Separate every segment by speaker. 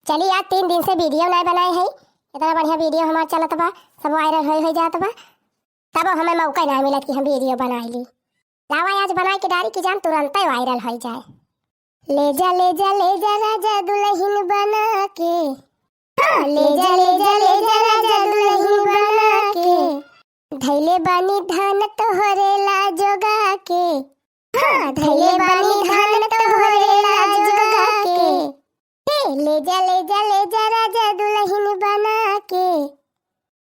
Speaker 1: चली आज 3 दिन से वीडियो नहीं बनाए है। इतना बढ़िया वीडियो हमारा चलत बा, सब वायरल हो जात बा, तब हमें मौका नहीं मिलत कि हम वीडियो बनाई ली। लावा आज बनाए के डारी की जान तुरंत ही वायरल हो जाए। ले जा ले जा ले जा राजा दुल्हन बना के, ले जा ले जा ले जा राजा दुल्हन बना के, धैले बानी धान तोहरे ला जोगा के, धैले बानी धान तोहरे ला जोगा के, ले जा ले जा ले जा राजा दुल्हन बना के,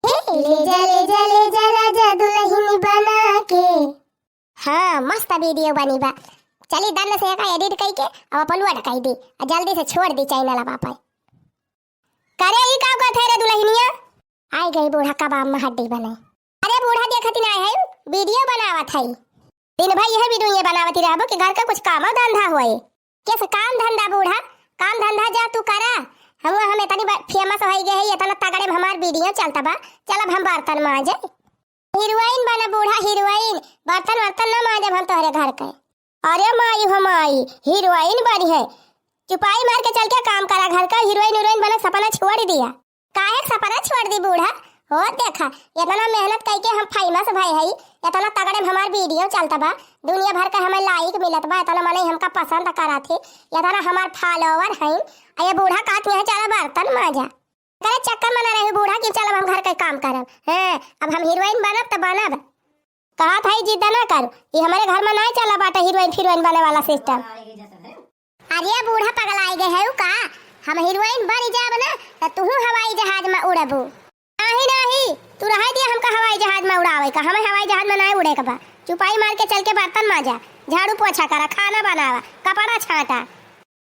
Speaker 1: ले जा ले जा ले जा राजा दुल्हन बना के। हाँ मस्त वीडियो बनी बा। चली दन से का एडिट करके अब अपलुआ ढकाई दी और जल्दी से छोड़ दी चैनल अब पापा। करे ई का कहत है रे दुल्हनिया? आई गई बूढ़ा कबाब में हड्डी बने। अरे बूढ़ा देखत ना है वीडियो बनावत है। दिन भाई यह वीडियो बनावत रहबो कि घर का कुछ काम धंधा होए। कैसे काम धंधा बूढ़ा? काम धंधा जा तू करा। हम इतनी फेमस हो गए है, इतना तगड़े में हमार वीडियो चलता बा। चल अब हम बर्तन मांजे। हीरोइन बना बूढ़ा, हीरोइन। बर्तन वर्तन ना मांजे हम तोहरे घर के। अरे माई हो माई, हीरोइन बनी है। चुपाई मार के चल के काम करा घर का। हीरोइन बना सपना छोड़ दिया। काहे सपना छोड़ दी बूढ़ा? हो देखा इतना मेहनत करके हम फेमस भाई है, इतना तगड़े में हमार वीडियो चलता बा। दुनिया भर का हमें लाइक मिलत बा, इतना मने हमका पसंद करा थे, इतना हमार फॉलोवर है। अये बूढ़ा काट में चला बर्तन मांजा। करे चक्कर मना रहे बूढ़ा कि चल हम घर का काम करब। हैं अब हम हीरोइन बनब त बनब। कहा था जिद ना कर, ये हमारे घर में नहीं चला बाटा हीरोइन बने वाला सिस्टम। अरे बूढ़ा पगलाई गए है का? हम हीरोइन बन जाब ना त तू हवाई जहाज में उड़बू। नहीं तू रह दिया हमका हवाई जहाज में उड़ावे का। हमें हवाई जहाज में नहीं उड़े का बा। चुपाई मार के चल के बर्तन मांजा, झाड़ू पोछा करा, खाना बनावा, कपड़ा छाटा।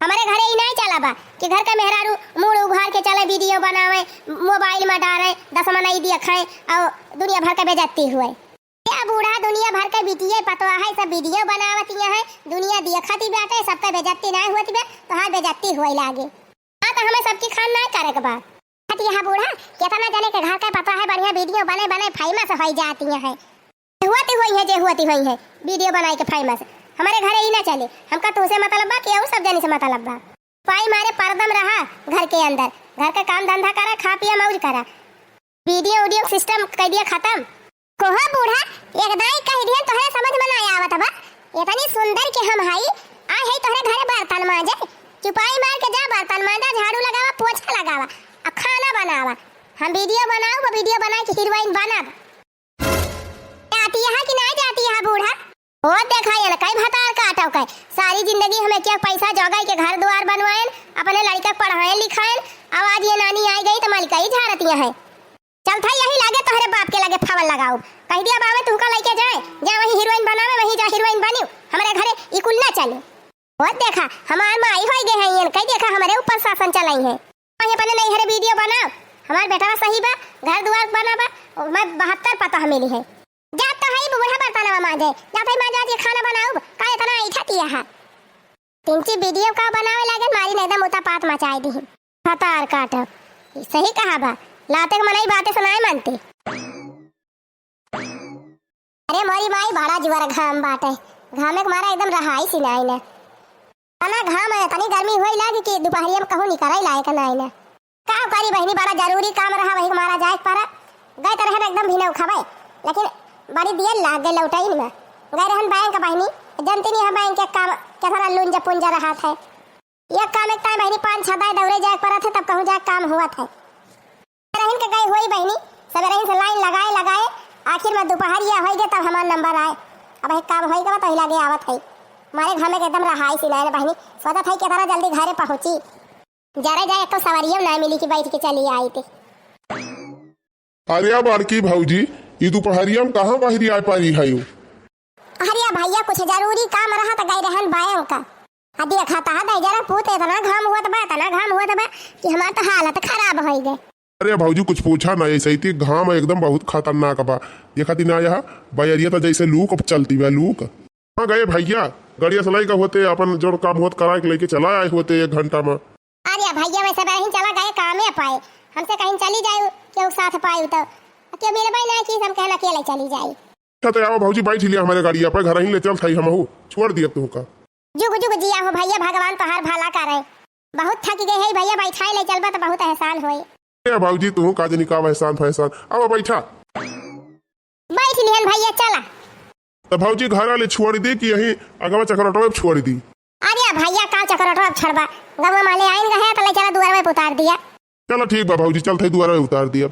Speaker 1: हमारे घरे ही नहीं चला बा कि घर का मेहरारू मुड़ उघार के चले वीडियो बनावे, मोबाइल में डाले, 10 मनाई दिया खाए और दुनिया भर का बेइज्जती हुए। क्या बूढ़ा दुनिया भर के बिटिया पतवा है, सब वीडियो बनावतिया है, दुनिया देखती बाटे, सबका बेइज्जती नहीं होती बे तो हां बेइज्जती होए लागे। हां तो हमें सबकी खान नहीं करे के बा। यहाँ बूढ़ा कितना जाने के घर का पता है बढ़िया वीडियो बने बने फेमस हो जाती है। हुआती हुई है वीडियो बनाए के फेमस। हमारे घरे ही ना चले, हमका तुझसे मतलब बा कि और सब जाने से मतलब बा। पाई मारे परदम रहा घर के अंदर, घर का काम धंधा करा, खा पिया मौज करा। वीडियो सिस्टम कर दिया खत्म। कोहा बूढ़ा एकदम कह दिया तोहरे समझ में ना आवत बा। इतनी सुंदर के हम हई आ है तोहरे घरे बर्तन मांजे। चुपाई मार के जा बर्तन मांजा, झाड़ू लगावा, पोछा लगावा, खाना बनावा। हम वीडियो बनाओ, वो वीडियो बनाए कि हीरोइन बनब। आती है कि नहीं जाती है बूढ़ा? ओ देखा ये कई भतार काटो कई सारी जिंदगी हमें क्या पैसा जोगाई के घर द्वार बनवाएं, अपने लड़का पढ़ाएं लिखाएं। अब आज ये नानी आई गई तो मालिका ही झाड़ती है। चल था यही लागे तोहरे बाप के लगे फावल लगाओ। कह दिया बाबा तुमका लेके जाए, जा वही हीरोइन बनावे, वही जा हीरोइन बनियो। हमारे घरे इकुल ना चले। ओ देखा हमार माई होई गए हैं, कई देखा हमारे ऊपर शासन चलाई है। अपने नहीं हरे वीडियो बनाओ, हमार बेटा सही बा, घर द्वार बनाबा, मैं 72 पता मिली है। जा तो है बूढ़ा बर्तनवा मांजे, जा तो मांजा जी खाना बनाओ, का इतना ऐठा किया है। तिनची वीडियो का बनावे लगे मारी ने एकदम उता पात मचाई दी। फतार काटो सही कहा बा, लाते के मनाई बातें सुनाए मानते। अरे मोरी माई बड़ा जुआर घाम बाटे, घामे के मारा एकदम रहाई सी नहीं ने। तना घाम है, तनी गर्मी होई लागी कि दोपहरिया में कहूं निकराई लायक नहीं ने। का करी बहनी बड़ा जरूरी काम रहा, वही मारा जाए पर गए तरह एकदम भी न उखावे, लेकिन बड़ी दिया लाग गए लौटाई में गए रहन बैंक बहनी। जनती नहीं है बैंक के काम कैसा लुंजा पुंजा रहा था। ये काम एक टाइम बहनी 5-6 दाई दौड़े जाए पर थे, तब कहूं जाए काम हुआ था। रहन के गई हुई बहनी सब रहन से लाइन लगाए आखिर में दोपहरिया हो गए तब हमारा नंबर आए। अब एक काम हो गया तो लगे आवत है मारे घर में एकदम रहाई सिलाए बहनी। सोचा था कि तरह जल्दी घरे पहुंची, जरा जाए तो सवारियों ना मिली कि बैठ के चली आई थी।
Speaker 2: अरे बड़की भौजी ये दोपहरिया में कहाँ बाहरी आ पारी है?
Speaker 1: अरे भैया कुछ जरूरी काम रहा तो गई रहन बैंक का। देखा था जरा पूछे इतना घाम हुआ था कि हमारा तो हालत खराब हो गई।
Speaker 2: अरे भौजी कुछ पूछा ना, ऐसे ही घाम एकदम बहुत खतरनाक बा। देखा थी ना यहाँ बैरिया तो जैसे लूक चलती है लूक। हाँ गए भैया गाड़िया सलाई का होते अपन जो काम होत करा के लेके चला आए होते 1 घंटा में।
Speaker 1: अरे भैया वैसे कहीं चला गए कामे पाए, हमसे कहीं चली जाए क्यों साथ पाए तो क्यों मेरे भाई नहीं कि हम कहना अकेले चली जाए।
Speaker 2: तो आओ भौजी बैठ लिया हमारे गाड़िया पर, घर ही ले चल थाई हम छोड़ दिया तुमका।
Speaker 1: जुग जुग जिया हो भैया, भगवान तो हर भला करे। बहुत थक गए है भैया, बैठाई ले चलबा तो बहुत एहसान होए।
Speaker 2: ए भाऊजी तू का जनी का एहसान फैसान, अब बैठा।
Speaker 1: बैठ लिहन भैया चला।
Speaker 2: तो भाऊजी घर वाले छोड़ दी कि यही अगवा चक्रोटवा छोड़ दी?
Speaker 1: अरे भैया का चक्रोटवा छड़बा, गवा माले आइन गए तो ले चला दुआर में उतार दिया।
Speaker 2: चलो ठीक बा भाऊजी, चल थे द्वारा में उतार दिया।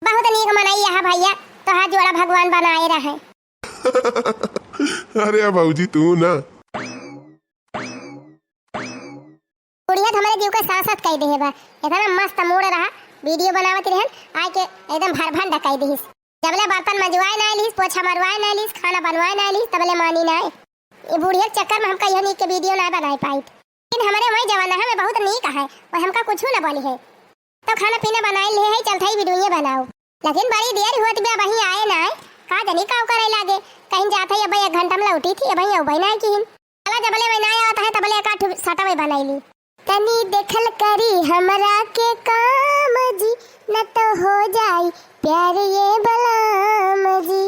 Speaker 1: बहुत नीक मनाई है भैया, तो हाथ जोड़ा भगवान बनाए रहे।
Speaker 2: अरे भाऊजी तू ना
Speaker 1: बुढ़िया हमारे जीव का सांसत कह दे बा, इतना मस्त मूड रहा वीडियो बनावत रहन, आए के एकदम भर भर डकाई दीस। जबले बर्तन मजवाए ना लीस, पोछा मरवाए ना लीस, खाना बनवाए ना लीस, तबले मानी ना। ये बुढ़िया के चक्कर में हमका यह नीक के वीडियो ना बनाए पाई। लेकिन हमारे वही जवाना है, मैं बहुत नीक है और हमका कुछ ना बोली है, तो खाना पीना बनाए ले है, चलता ही वीडियो बनाओ। लेकिन बड़ी देर होती बा, वही आए ना का जनी का करे लागे, कहीं जाते ही अब 1 घंटा में लौटी थी, अब अब ना की चला जबले मैं ना आता है तबले का सटा में बनाई ली। तनी देखल करी हमरा के काम जी, न तो हो जाई प्यार ये बलाम जी।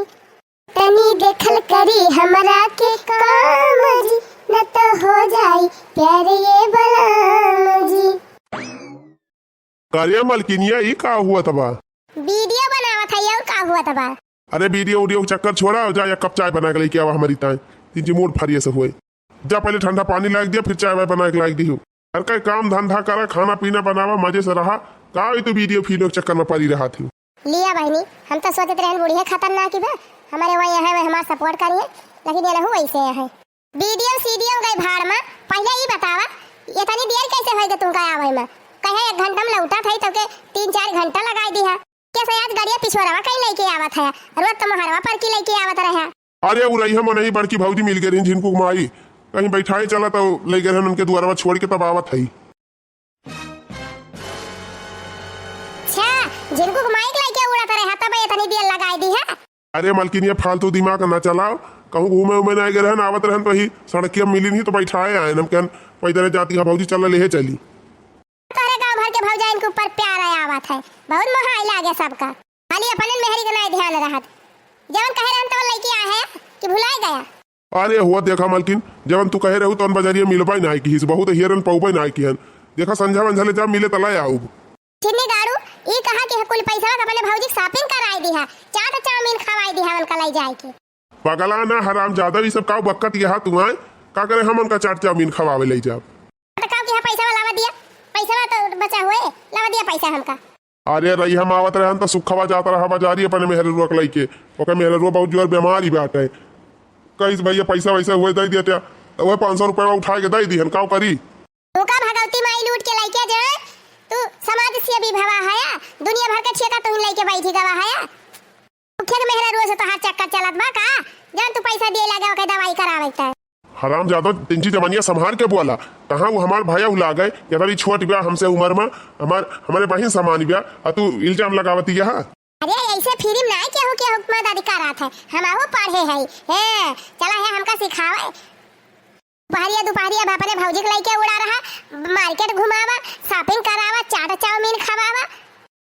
Speaker 1: तनी देखल करी हमरा के काम जी, न तो हो जाई प्यार ये बलाम जी।
Speaker 2: कार्य मलकिनिया ये का हुआ तबा?
Speaker 1: वीडियो बनावत है, और का हुआ तबा?
Speaker 2: अरे वीडियो के चक्कर छोड़ा, जा एक कप चाय बना के लेके आवा हमारी ताए, तीन मूड फरिए से हुए। जा पहले ठंडा पानी लाग दिया, फिर चाय बना के लाग दी हूँ। हर कई काम धंधा करा, खाना पीना बनावा, मजे से रहा। का तो वीडियो फीडियो के चक्कर में पड़ी रहा थी।
Speaker 1: लिया बहनी, हम तो सोचते रहे बुढ़िया खतरनाक बा, हमारे वही है वे हमारा सपोर्ट करिए, लेकिन ये नहीं वैसे है। वीडियो सीडियो गई भाड़ में, पहले ही बतावा ये तनी देर कैसे होएगा तुमका आवे में? कहे 1 घंटा में लौटा था तो के 3-4 घंटा लगाई दिया। कैसे आज गाड़िया पिछोरवा कहीं लेके आवत है, रोज तो महरवा पर की लेके आवत रहे।
Speaker 2: अरे वो रही हम नहीं, बड़की भाऊजी मिल गई जिनको माई कहीं बैठाए चला तो ले गए उनके द्वारा छोड़ के तब आवत है।
Speaker 1: अच्छा जिनको माइक लेके उड़ाता रहा तब इतनी देर लगाई दी है।
Speaker 2: अरे मलकिनिया फालतू दिमाग ना चलाओ, कहूँ घूमे उमे ना गए रहन, आवत रहन तो ही सड़किया मिली नहीं तो बैठाए आए हम कहन पैदल जाती है भाऊजी चल ले चली।
Speaker 1: तारे गांव भर के भौजाइन के ऊपर प्यार आया आवत है, बहुत मोहाई लागे सबका, खाली अपन मेहरी का नहीं ध्यान रहत। जवन कहे रहन तो लड़की आ है कि भुलाए गया।
Speaker 2: अरे हुआ देखा मलकिन, जवन तू कहे रहू तो बजारिया मिलबाई ना की, बहुत हिरन पौबाई ना की। देखा संझा मंझले जब मिले तला आऊ
Speaker 1: चिन्नी गाड़ू ई कहा कि कुल पैसा अपने भौजी शॉपिंग कराई दी है, चाट चाउमीन खवाई दी है उनका ले जाए के।
Speaker 2: पगला ना हराम ज्यादा भी सब का बक्कत यहाँ तू आए का करे हम उनका चाट चाउमीन खवावे ले जाब।
Speaker 1: तो का कि पैसा वाला दिया, पैसा तो बचा हुए लावा दिया पैसा हमका।
Speaker 2: अरे रही हम आवत रहन तो सुखवा जाता रहा बाजारी अपने मेहरुआ के लेके, ओके मेहरुआ बहुत जोर बीमारी बाटे, कई भैया पैसा वैसा हुए दे दिया तो वह 500 रुपया उठा के दे दी का करी।
Speaker 1: तू का भगवती माई लूट के लेके जा, तू समाज से भी भवा है, दुनिया भर का ठेका तू लेके बैठी गवा है। मुख्य के मेहरा रोज तो हाथ चक्कर चलत बा का, जान तू पैसा दे लगा के दवाई करावत है।
Speaker 2: हराम ज्यादा तिंची जवानिया संभाल के बोला, कहाँ वो हमार भैया उला गए या तभी छोट ब्याह हमसे उम्र में हमारे बहन समान ब्याह और तू इल्जाम लगावती है।
Speaker 1: अरे ऐसे फिल्म ना केहू के हुक्म अधिकारात है, हम आहू पढ़े है, चला है हमका सिखावे। दोपहरिया अपने भौजी के लेके उड़ा रहा, मार्केट घुमावा, शॉपिंग करावा, चाट चाउमीन खवावा,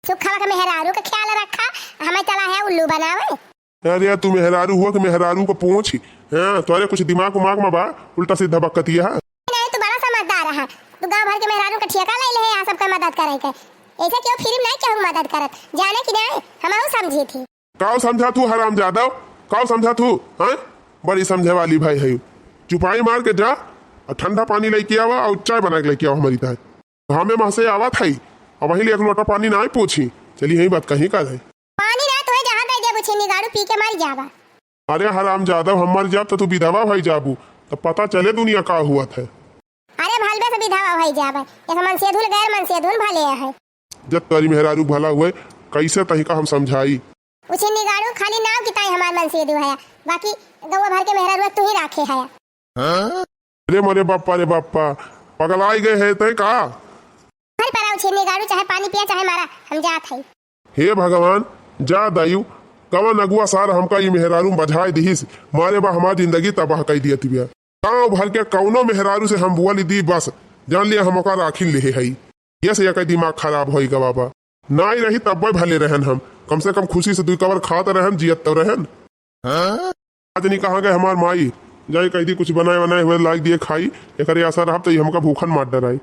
Speaker 1: सुखवा के मेहरारू का ख्याल रखा, हमें चला है उल्लू बनावे।
Speaker 2: अरे तू मेहरारू हुआ कि मेहरारू को पहुंच, हाँ तोरे कुछ दिमाग उमाग में बा उल्टा सीधा बकतिया है।
Speaker 1: नहीं तू बड़ा समझदार है, तू गांव भर के मेहरारू का ठेका ले ले है सबका मदद करे के, ऐसा क्यों फिल्म नहीं केहू मदद करत जाने की नहीं हम समझी थी।
Speaker 2: काव समझा तू हराम ज्यादा, काव समझा तू, हाँ बड़ी समझे वाली भाई है। चुपाई मार के जा और ठंडा पानी लेके आवा और चाय बना के लेके आओ हमारी ताई, हमें वहां से आवा था और वहीं एक लोटा पानी ना पूछी, चलिए यही बात कहीं का है।
Speaker 1: पानी ना तो जहाँ दे देबू छिन्नी गाड़ू पी के मर जावा।
Speaker 2: अरे हराम ज्यादा हम मर जाब तो तू विधवा भाई जाबू तो पता चले दुनिया का हुआ था।
Speaker 1: अरे भलबे से विधवा भाई जावा, ये मन से धुल गैर मन से धुल भले है।
Speaker 2: जब तारी मेहरारू भला हुए कैसे तरीका हम समझाई,
Speaker 1: छिन्नी गाड़ू खाली नाव की ताई हमार मन से दु है, बाकी गांव भर के मेहरारू तू ही राखे है।
Speaker 2: अरे मोरे बाप्पा रे बाप्पा पगलाई गए है तय का
Speaker 1: हर पर छिन्नी गाड़ू चाहे पानी पिया चाहे मारा हम जात है।
Speaker 2: हे भगवान जा दयु कवन अगुआ सार हमका ये मेहरारू बझाए दिहिस, मारे बा हमारी जिंदगी तबाह कर दिया तिबिया। गाँव भर के कौनो मेहरारू से हम बुआ दी बस जान लिया हम राखिल ले है, ये से एक दिमाग खराब होई गा बाबा, ना ही रही तब भले रहन, हम कम से कम खुशी से 2 कवर खाते रहन जियत तो रहन। आज नहीं कहा गए हमार माई जाए कह दी कुछ बनाए बनाए हुए लाग दिए खाई, एक असर आप तो हमका भूखन मार डराई।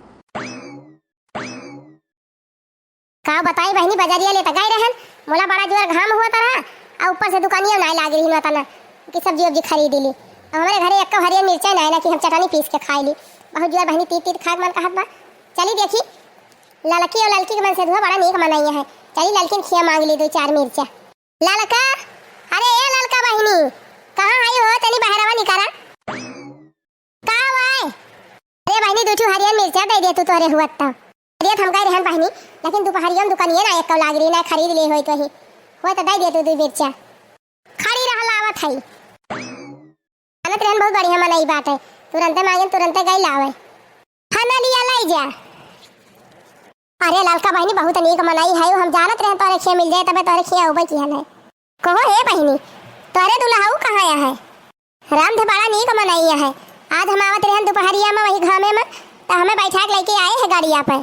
Speaker 1: का बताई बहनी बजरिया ले गई रहन मोला बड़ा जोर घाम हुआ रहा और ऊपर से दुकानिया नहीं लाग रही ना कि सब्जी वब्जी खरीद ली। और हमारे घरे एक हरियर मिर्चा नहीं ना कि हम चटनी पीस के खाई ली। बहुत जोर बहनी तीत तीत खाक मन कहत बा। चली देखी ललकी और ललकी के मन से धुआ बड़ा नीक मनाइया है। चली ललकी खिया मांग ली 2-4 मिर्चा। ललका अरे ए ललका बहनी कहाँ आई हो तनी बहरवा निकरा का वाई। अरे बहनी 2 हरियर मिर्चा दे दे तू तोरे हुआ त हरियर हम गए रहन बहनी लेकिन दोपहरिया में दुकानिया ना एक लाग रही ना खरीद ले होई तो ही हो तो दे दे तू 2 मिर्चा खड़ी रहल आवत है। अनत रहन बहुत बढ़िया मनाई बात है तुरंत मांगे तुरंत गई लावे खाना लिया लाई जा। अरे ललका बहनी बहुत नीक मनाई है हम जानत रहन तोरे खिया मिल जाए तबे तोरे खिया होबे की है कहो हे बहनी तोरे दुल्हाऊ कहाँ आया है। राम थे बड़ा नीक मनाइया है। आज हम आवत रहन दोपहरिया में वही घामे में तो हमें बैठा के लेके आए हैं गाड़िया पे।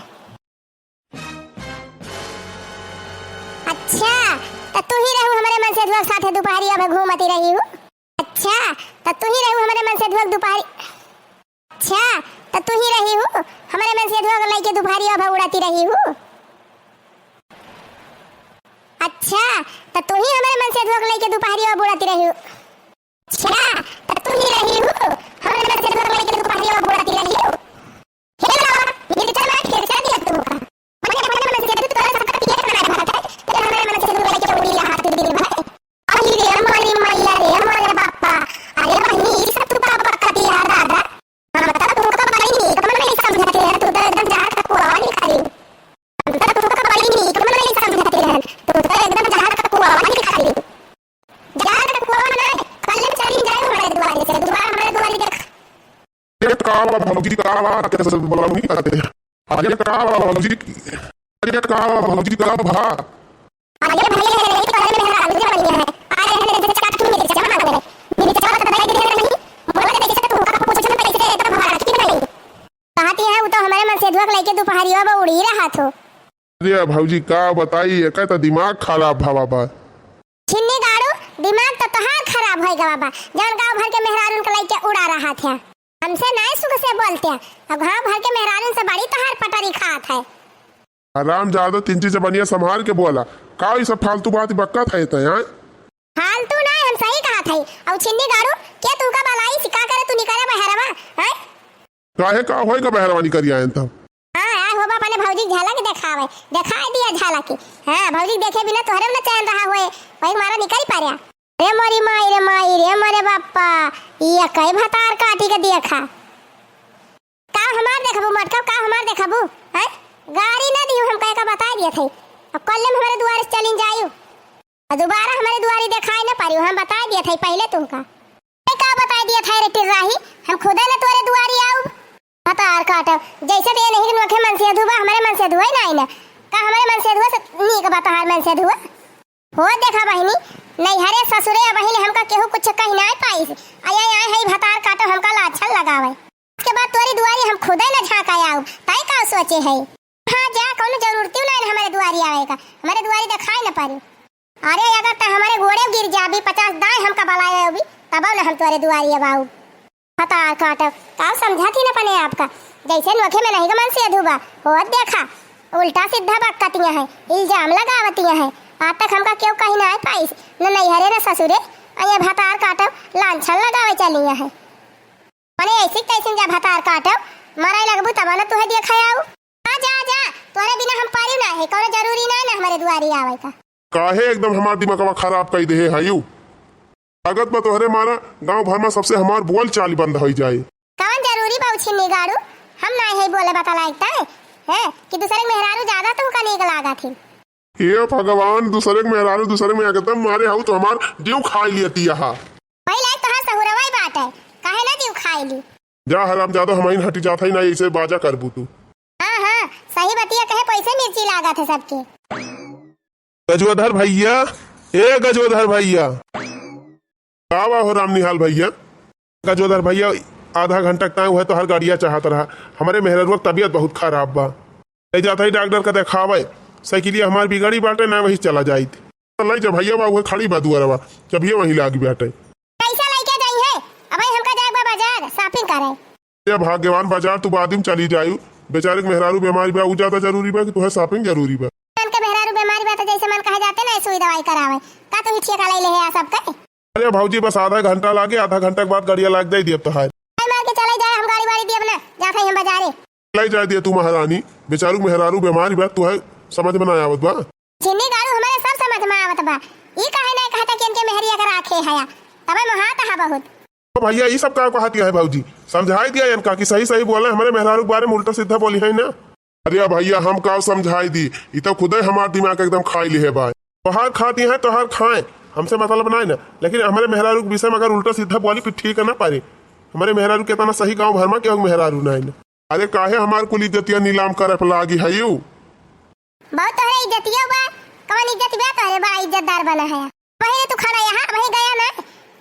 Speaker 1: अच्छा तो तू ही रहू हमारे मन से धुआ साथे दोपहरिया में घूमती रही हूँ। अच्छा तो तू ही रहू हमारे मन से धुआ दोपहरी अच्छा तो तू ही रही हूँ हमारे मन से धुआ लेके दोपहरिया में उड़ाती रही हूँ। अच्छा तो तू ही हमारे मन से धुआ लेके दोपहरिया में उड़ाती रही हूँ। अच्छा तो तू ही रही हूँ हमारे मन से धुआ लेके दोपहरिया में उड़ाती रही हूँ। हे ना ये चल मैं खेल चला दिया तू मैंने मन से तू तोरा सब पिए बना रहा था तो हमारे मन से धुआ लेके उड़ी हाथ दे दे भाई। अरे रे हमारी मैया रे हमारे बापा अरे बहनी सब तू बाबा खाती है दादा हम बता तू का पता नहीं तो मैं नहीं समझाते हैं तू तो एकदम जहां तक पूरा नहीं खा रही हम तू का पता नहीं तो मैं नहीं समझाते हैं तू तो एकदम जहां तक पूरा नहीं खा रही जहां तक पूरा नहीं कल चली जाए हमारे द्वारे से दोबारा हमारे द्वारे देख
Speaker 2: ये का भौजी का कैसे सब बोला नहीं करते हैं आगे का भौजी आगे का भौजी का भा
Speaker 1: आगे भले नहीं तो हमें मेरा आगे बन गया है आ रहे हैं जैसे चकाट में जैसे जमा कर मेरी चकाट तो पता नहीं नहीं बोले देख सकते तू का पूछ छन पैसे दे तो हमारा ठीक नहीं कहती है वो तो हमारे मन से धुआ लेके दोपहरिया में उड़ी रहा था।
Speaker 2: अरे भौजी का बताइए कहता दिमाग खराब भावा बा
Speaker 1: छिन्नी गाड़ू दिमाग तो तोहार खराब होई गा बाबा जान गांव भर के मेहरारून के लेके उड़ा रहा था हमसे नहीं सुख से बोलते हैं अब गांव भर के मेहरारून से बड़ी तोहार पटरी खात है।
Speaker 2: आराम ज्यादा 3 चीज बनिया संभाल के बोला का ये सब फालतू बात बक्का था इतना यार
Speaker 1: फालतू नहीं हम सही कहा था और छिन्नी गाड़ू क्या तू का भलाई सिखा करे तू निकले बहरवा हैं
Speaker 2: काहे का होएगा बहरवानी करिया तब
Speaker 1: हां यार होबा पहले भौजी झालक दिखावे दिखाई दिया झालक हां भौजी देखे बिना तोहरे में चैन रहा होए भाई मारा निकल पारिया रे माई रे मोरे बाप्पा ये कई भतार काटी के देखा का हमार देखबू मटका का हमार देखबू हैं गाड़ी ना दियो हम कह का बता दिए थे अब कल में हमारे द्वार से चलिन जायू और दोबारा हमारे द्वारी दिखाई ना पारियो हम बता दिए थे पहले तुमका का बता दिया था रे टिर्राही हम खुदा ना तोरे द्वारी आऊ भतार काटा जैसे दे नहीं नोखे मन से धुआ हमारे मन से धुआ नहीं ना का हमारे मन से धुआ नीक बता मन से धुआ हो देखा बहनी नहीं हरे ससुरे बहनी हमका केहू कुछ कहीं ना पाई आया आए है भतार काटो हमका लाछन लगावे उसके बाद तोरी दुआरी हम खुदे ना झाका आऊ ताई का सोचे है हां जा कोनो जरूरत ही नहीं हमारे दुआरी आवे का हमारे दुआरी दिखाई ना पारी अरे अगर त हमारे घोड़े गिर जाबी 50 दाए हमका बलाए अभी तब ना हम तोरे दुआरी आऊ भतार काटो का समझाती ना पने आपका जैसे नोखे में नहीं गमन से अधूबा हो देखा उल्टा सीधा बकतियां है इल्जाम लगावतियां है आज तक हमका क्यों कहीं ना पाई न नैहरे न ससुरे अये भतार काटब लांछन लगावे चलिया है मने ऐसी कैसे जा भतार काटब मराई लगबू तब न तुहे देखायाऊ आ जा जा तोरे बिना हम पारी ना है कोनो जरूरी ना ना हमारे दुआरी आवे का
Speaker 2: काहे एकदम हमार दिमागवा खराब कर दे हायू लागत में तोहरे मारा गांव भर में सबसे हमार बोल चाल बंद हो जाए
Speaker 1: कौन जरूरी बाउछी निगाड़ू हम ना है बोले बता लायकता है कि दूसरे मेहरारू ज्यादा तुमका नीक लागा थी
Speaker 2: ये भगवान दूसरे के मेहरारू दूसरे में एकदम मारे हाउ तो हमार जीव खा लियती यहां
Speaker 1: वही लायक तोहार सहुरवाई बात है काहे ना जीव खाई ली
Speaker 2: जा हराम ज्यादा हमारी हटी जाता ही ना ऐसे बाजा करबू तू
Speaker 1: हां सही बतिया कहे पैसे मिर्ची लागा थे सबके
Speaker 2: गजोधर भैया ए गजोधर भैया कावा हो राम निहाल भैया गजोधर भैया आधा घंटा टाइम हुआ तो हर गाड़िया चाहता रहा हमारे मेहररुआ तबीयत बहुत खराब बा ले जाता ही डॉक्टर का देखावे साइकिलिया हमारी बिगड़ी बाटे ना वही चला जाई थी लाई जब भैया बाबू खड़ी बा दुआरवा जब ये वही लागी बाटे
Speaker 1: पैसा लेके जाई है अब हमका जाए बा बाजार शॉपिंग करे
Speaker 2: ये भाग्यवान बाजार तू बाद में चली जायू बेचारे के मेहरारू बीमारी बा उ ज्यादा जरूरी बा कि तुहे शॉपिंग जरूरी बा
Speaker 1: के बा तो जैसे मन कहे जाते ना सुई दवाई करावे का तू ठेका ले ले है सब के।
Speaker 2: अरे भाऊजी बस आधा घंटा लागे, आधा घंटा के बाद गाड़िया लाग जाए दिए तो है
Speaker 1: मार के चले जाए हम गाड़ी वाड़ी दिए ना जाते हम बाजारे
Speaker 2: लाई जाए दिए तू महारानी बेचारू मेहरारू बीमारी बा तू है समझ में ना आवत बा।
Speaker 1: जिन्नी गाड़ू हमारे सब समझ में आवत बा ई काहे नहीं कहता कि इनके मेहरिया का राखे है तबे महात है बहुत।
Speaker 2: तो भैया ये सब का कहती है भाऊजी समझाई दिया इनका कि सही सही बोले हमारे मेहरारू के बारे में उल्टा सीधा बोली है ना। अरे भैया हम का समझाई दी ये तो खुद ही हमारा दिमाग एकदम खाई ली है भाई। तोहार खाती है तोहार खाए हमसे मतलब बनाए ना, लेकिन हमारे मेहरारू के विषय में अगर उल्टा सीधा बोली फिर ठीक है ना पारे। हमारे मेहरारू के तना सही गाँव भर में क्यों मेहरारू ना। अरे काहे हमार कुल इज्जतिया नीलाम करे पे लागी है यू
Speaker 1: बहुत तोहरे इज्जतिया बा कौन इज्जत बा तोहरे बड़ा इज्जतदार बना है। पहले तू खड़ा यहाँ वहीं गया ना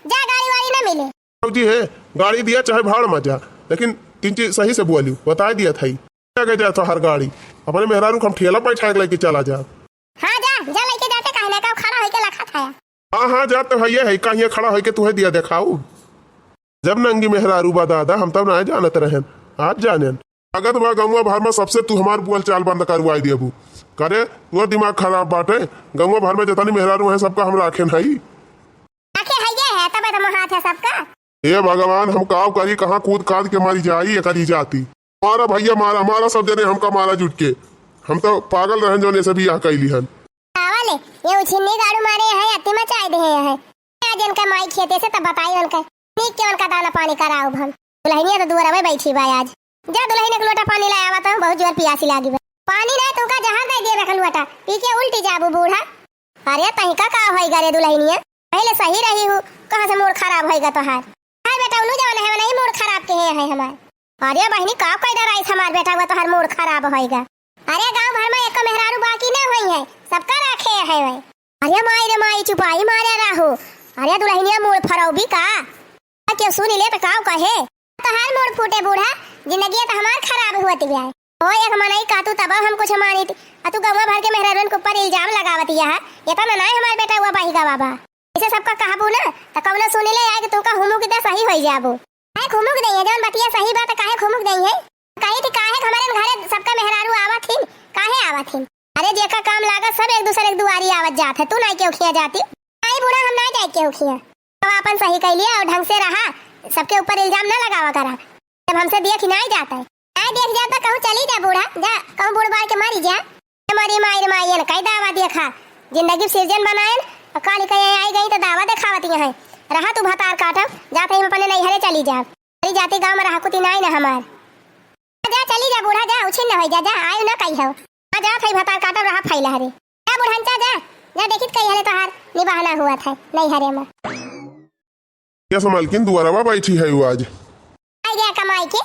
Speaker 1: जा गाड़ी वाड़ी ना मिले।
Speaker 2: जी है गाड़ी दिया चाहे भाड़ में जा लेकिन तीन चीज सही से बोली बता दिया था क्या जा तो हर गाड़ी अपने मेहरारू को हम ठेला बैठा के लेके चला जा।
Speaker 1: हाँ जा जा लेके जाते कहने का खड़ा होके लखा था।
Speaker 2: हाँ हाँ जा तो भैया है कहीं खड़ा होके तुहे दिया दिखाऊ जब नंगी मेहरारू बा दादा हम तब ना जानत रहे आज जाने अगत बा गंगा भर में सबसे तू हमार बोल चाल बंद करवाई दिया करे तू दिमाग खराब बाटे गंगा भर में जितनी मेहरारू है सबका हम राखे नहीं
Speaker 1: है तब तो हाथ है सबका।
Speaker 2: ये भगवान हम काव करी कहाँ कूद काद के मारी जाई या करी जाती मारा भैया मारा मारा सब जने हमका मारा जुट के हम तो पागल रहन जोने से भी यह कैली हन
Speaker 1: वाले ये उछिन्नी गाड़ू मारे हैं अति मचाई दे हैं आज इनका माई खेते से तब बताई उनका नीक के उनका दाना पानी कराओ हम दुल्हनिया तो दुआरा में बैठी बा आज जा दुल्हन एक लोटा पानी लाया तो बहुत जोर प्यासी लागी बा पानी नहीं तुमका जहां दे दे रखल लोटा पी के उल्टी जाबू बूढ़ा। अरे तही का होइगा रे दुल्हनिया पहले सही रही हूँ कहाँ से मूड खराब होएगा तोहार। हाय बेटा उनु जवन है नहीं मूड खराब के है हमार। अरे बहनी का कोई डर आई हमार बेटा हुआ तोहार मूड खराब होएगा। अरे गांव भर में एक मेहरारू बाकी ना हुई है सबका रखे है वे। अरे माई रे माई चुपाई मारे रहो। अरे दुल्हनिया मूड फरौबी का क्यों सुन ले तो काव कहे तोहार मूड फूटे बूढ़ा जिंदगी तो हमार खराब हुआ है। ओ एक मनई का तू तब हम कुछ मानी थी तू गवा भर के मेहरारू के ऊपर इल्जाम लगावती है ये तो ना हमार बेटा हुआ बाही का बाबा इसे सबका कहबू ना तो कब ना सुने ले आए कि तू का हुमुक दे सही हो जाबू काहे खुमुक नहीं है जौन बतिया सही बात काहे खुमुक नहीं है कही थी काहे हमारे घरे सबका मेहरारू आवत थी काहे आवत थी। अरे जेका काम लागत सब एक दूसरे के दुआरी आवत जात है तू नहीं क्यों खिया जाती नहीं बूढ़ा हम नहीं जाए क्यों खिया तो अपन सही कह लिया और ढंग से रहा सबके ऊपर इल्जाम ना लगावा करा जब हमसे देख नहीं जाता है नहीं देख जाता कहूँ चली जा बूढ़ा जा कहूँ बूढ़ बार के मारी जा मरी माई माई कई दावा देखा जिंदगी सिरजन बनाए और काली कहीं आई गई तो दावा दिखावती है रहा तू भतार काटम जाते हम अपने नैहरे चली जा अरे जाते गांव में रहा कुती नहीं ना हमार जा चली जा बूढ़ा जा उछिन न हो जा आयु ना कही हो जा थई भतार काटम रहा फैला हरे जा बूढ़ा जा देखित कही हले तोहार निभाना हुआ था नैहरे में
Speaker 2: क्या संभालकिन दुआरा बैठी है वो आज
Speaker 1: आई गया कमाई के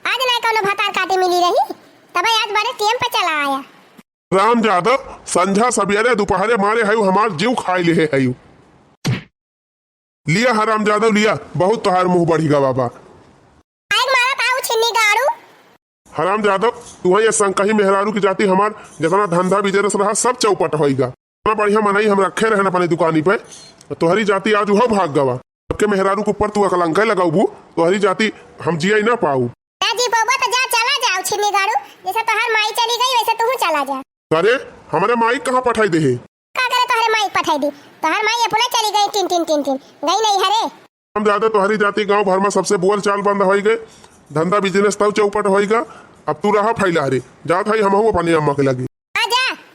Speaker 1: आज नहीं कोनो भतार काटे मिली रही तब आज बड़े टेम पे चला आया।
Speaker 2: राम जादव संझा सवेरे दोपहरे मारे है हमार जीव खाई ले है लिया हराम जादव लिया बहुत तोहार मुंह बढ़ी गा बाबा हराम जादव तू ये संकही मेहरारू की जाती हमार जितना धंधा बिजनेस रहा सब चौपट होगा इतना बढ़िया मनाई हम रखे रहे अपनी दुकानी पे तोहरी जाती आज वह भाग गवा सबके मेहरारू के ऊपर तू अकलंका लगाऊ तोहरी जाती हम जिया ना पाऊ जैसे तोहर माई चली गई वैसे तू चला जा। अरे हमारे माई कहाँ पठाई दे
Speaker 1: का करे तोहरे माई पठाई दी तोहर माई अपने चली गई टिन गई नहीं हरे
Speaker 2: हम ज्यादा तोहरी जाती गांव भर में सबसे बोल चाल बंद हो गए धंधा बिजनेस तब चौपट होगा अब तू रहा फैला रे जा था हम अपनी अम्मा के लगी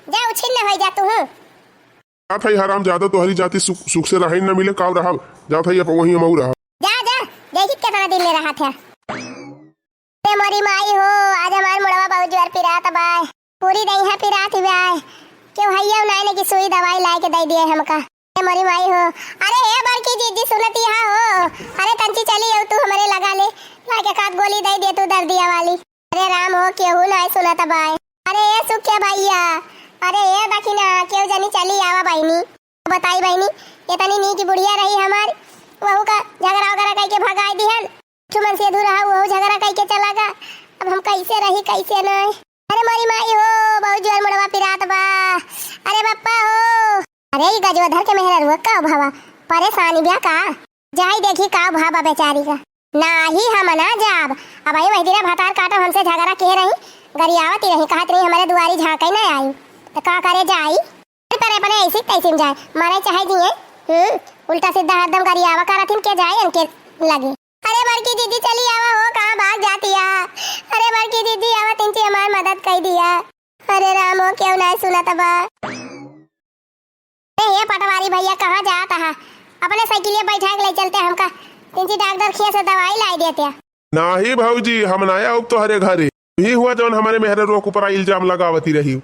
Speaker 1: जा उछिन न हो जा तू
Speaker 2: जा था हराम ज्यादा तोहरी जाती सुख से रही न मिले काव रहा जा था वही हम रहा
Speaker 1: जा देखित कितना दिन ले रहा था मोरी माई हो आज हमारे मुड़वा बहुत जोर पिरात बाय पूरी नहीं है पिरात बाय क्यों भैया नहीं ने की सुई दवाई ला के दे दिए हमका मोरी माई हो। अरे हे बड़की जीजी सुनती है हो अरे तंची चली हो तू हमारे लगा ले ला के काट गोली दे दे तू दर्दिया वाली। अरे राम हो क्यों नहीं सुनता बाय अरे ये सुख क्या भैया अरे ये दखिना क्यों जानी चली आवा बहनी बताई बहनी ये तनी नी की बुढ़िया रही हमारी वहू का झगड़ा वगैरह कह के भगाई दिहन मन से दूर रहा वो झगड़ा कह के चला गा अब हम कैसे रही कैसे नहीं। अरे मोरी माई हो बहुत जोर मुड़वा पिरात बा अरे बप्पा हो अरे गजोधर के मेहर हुआ का भावा परेशानी ब्या का जाई देखी का भावा बेचारी का नाही हम ना जाब अब आई वही दिन भतार काटो हमसे झगड़ा के रही गरियावती रही कहत रही हमारे दुआरी झांकई नहीं आई तो का करे जाई पर अपने ऐसे तैसे में जाए मारे चाहे दिए उल्टा सीधा हरदम करी आवा करथिन के जाए उनके लगे। अरे बड़की दीदी चली आवा हो कहाँ भाग जाती है। अरे बड़की दीदी आवा तिनची हमारी मदद कर दिया। अरे राम हो क्यों नहीं सुना तबा। ये पटवारी भैया कहाँ जाता है अपने साइकिलिया बैठा के ले चलते हमका तिनची डॉक्टर खिया से दवाई लाई देते।
Speaker 2: नाही भाऊजी हम ना आया तो हरे घरे ही हुआ जौन हमारे मेहरे रोक ऊपर इल्जाम लगावती रही।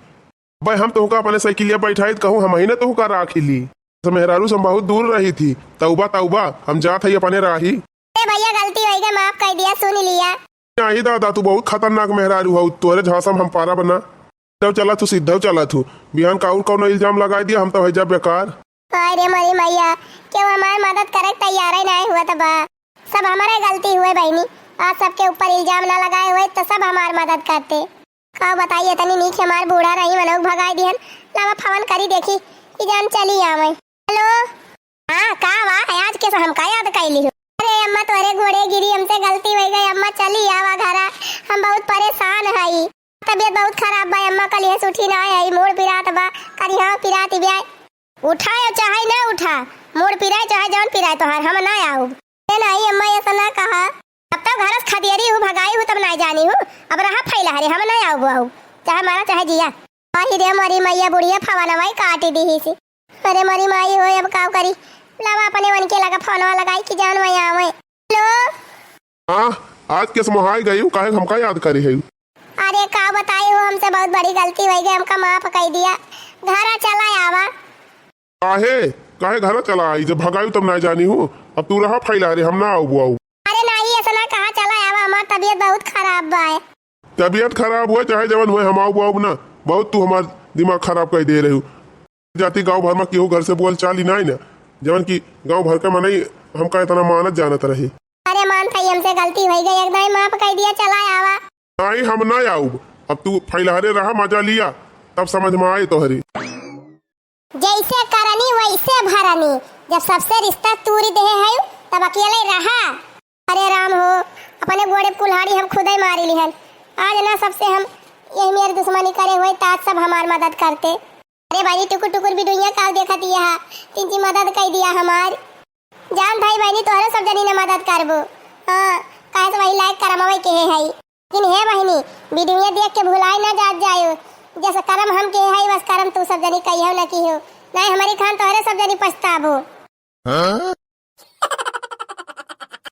Speaker 2: भाई हम तुहका अपने साइकिलिया बैठाई कहूँ हम ही ने तुहका राखी ली मेहरारू से बहुत दूर रही थी। तौबा तौबा हम जात है अपने राही।
Speaker 1: भैया गलती हो गई माफ कर दिया सुन लिया।
Speaker 2: नहीं दादा तू बहुत खतरनाक मेहरारू हो तोरे झांसम हम पारा बना। जब चला तू सीधा चला तू बिहान काउर कौन इल्जाम लगा दिया हम तो है जब बेकार।
Speaker 1: अरे मरी मैया क्यों हमारी मदद करे तैयार ही नहीं हुआ तबा। सब हमारे गलती हुए बहनी आज सबके ऊपर इल्जाम न लगाए हुए तो सब हमारी मदद करते। का बताइए तनी नीचे हमार बूढ़ा रही मनोक भगाई दिहन लावा फवन करी देखी कि जान चली आवे। हेलो हाँ का वाह आज के हम का याद कैली हो। अरे अम्मा तोरे घोड़े गिरी हमसे गलती हो गई अम्मा चली आवा घरा हम बहुत परेशान हई तबीयत बहुत खराब बा अम्मा कल ये उठी ना आई मोड़ पिरात बा करी हां पिरात बिया उठाए चाहे ना उठा मोड़ पिराए चाहे जौन पिराए तोहार हम ना आऊ। नहीं अम्मा ऐसा ना कहा अब तक घर खदियरी हूँ भगाई हूँ तब नहीं जानी हूँ अब रहा फैला हरे हम नहीं आऊ चाहे मारा चाहे जिया। अरे रे मरी मैया बुढ़िया फवाना भाई काटी दी ही सी। अरे मरी माई हो अब का करी लावा अपने मन के लगा फोनवा लगाई कि जान मैं आवे। हेलो
Speaker 2: हाँ आज के समाई गई हूँ काहे हमका याद करी है।
Speaker 1: अरे का बताई हो हमसे बहुत बड़ी गलती हो गई हमका माफ कर दिया घर चला आवा।
Speaker 2: काहे काहे घर चला आई जब भगाई तब नहीं जानी हूँ अब तू रहा फैला रे हम ना आऊ।
Speaker 1: अरे नहीं ऐसा ना कहा चला आवा हमारी तबीयत बहुत खराब बा।
Speaker 2: तबीयत खराब हुआ चाहे जवन हुए हम आऊ ना बहुत तू हमार दिमाग खराब कर दे रही हूँ। जाती गांव भर में केहू घर से बोल चाली नहीं ना जवन की गांव भर के मनई हमका इतना मानत जानत रही।
Speaker 1: अरे मान था हमसे गलती हो गई एकदम माफ कर दिया चला आवा।
Speaker 2: नहीं हम ना आऊ अब तू फैलहरे रहा मजा लिया तब समझ में आए तोहरी।
Speaker 1: जैसे करनी वैसे भरनी जब सबसे रिश्ता तूरी दे है तब अकेले रहा। अरे राम हो अपने गोड़े कुल्हाड़ी हम खुद ही मारी लिहन आज ना सबसे हम यही मेरी दुश्मनी करे हुए ताज सब हमार मदद करते। अरे भाई टुकुर टुकुर भी दुनिया का देखा दिया तिनकी मदद कर दिया हमार जान भाई बहनी तोहरे सब जनी ने मदद करबो। हाँ काहे तो वही लायक करमवे के है लेकिन हे बहनी वीडियो देख के भुलाई ना जात जायो जैसे करम हम के है बस करम तू सब जनी कहियो ना कियो नहीं हमारी खान तोहरे सब जनी पछताबो।